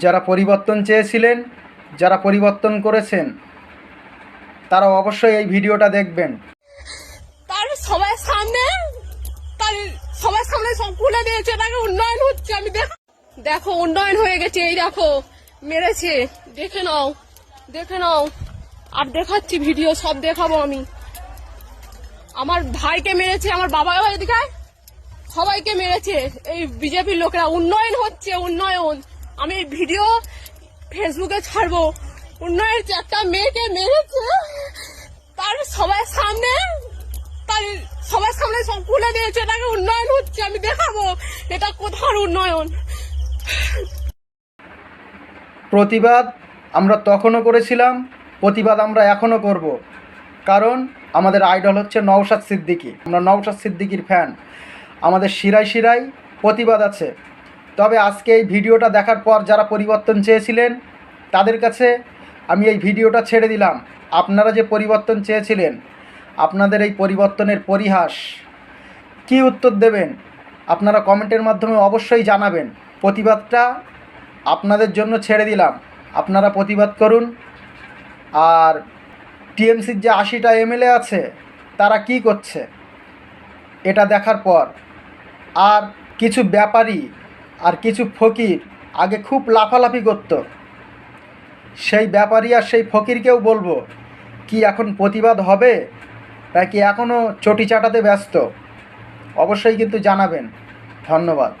যারা পরিবর্তন চেয়েছিলেন, যারা পরিবর্তন করেছেন, তারা অবশ্যই এই ভিডিওটা দেখবেন। তার সবার সামনে সব খুলে দিয়েছে, তাকে উন্নয়ন হচ্ছে। আমি দেখো উন্নয়ন হয়ে গেছে, এই দেখো মেরেছে, দেখে নাও। আর দেখাচ্ছি ভিডিও, সব দেখাবো আমি। আমার ভাইকে মেরেছে, আমার বাবা এদিকে সবাইকে মেরেছে এই বিজেপির লোকেরা। উন্নয়ন হচ্ছে, উন্নয়ন। আমি এই ভিডিও ফেসবুকে ছাড়বো। উন্নয়ন একটা মেয়েকে মেরেছে, তার সবার সামনে সব খুলে দিয়েছে, তাকে উন্নয়ন হচ্ছে। আমি দেখাবো এটা কোথার উন্নয়ন। প্রতিবাদ আমরা তখনও করেছিলাম, প্রতিবাদ আমরা এখনও করব। কারণ আমাদের আইডল হচ্ছে নওশাদ সিদ্দিকী। আমরা নওশাদ সিদ্দিকীর ফ্যান। আমাদের শিরায় শিরায় প্রতিবাদ আছে। তবে আজকে এই ভিডিওটা দেখার পর যারা পরিবর্তন চেয়েছিলেন, তাদের কাছে আমি এই ভিডিওটা ছেড়ে দিলাম। আপনারা যে পরিবর্তন চেয়েছিলেন, আপনাদের এই পরিবর্তনের পরিহাস কী উত্তর দেবেন আপনারা কমেন্টের মাধ্যমে অবশ্যই জানাবেন। প্রতিবাদটা আপনাদের জন্য ছেড়ে দিলাম, আপনারা প্রতিবাদ করুন। আর টিএমসির যে 80টা এমএলএ আছে, তারা কি করছে এটা দেখার পর। আর কিছু ব্যাপারী আর কিছু ফকির আগে খুব লাফালাফি করত, সেই ব্যাপারী আর সেই ফকিরকেও বলবো, কি এখন প্রতিবাদ হবে নাকি এখনও চটি চাটাতে ব্যস্ত? অবশ্যই কিন্তু জানাবেন। ধন্যবাদ।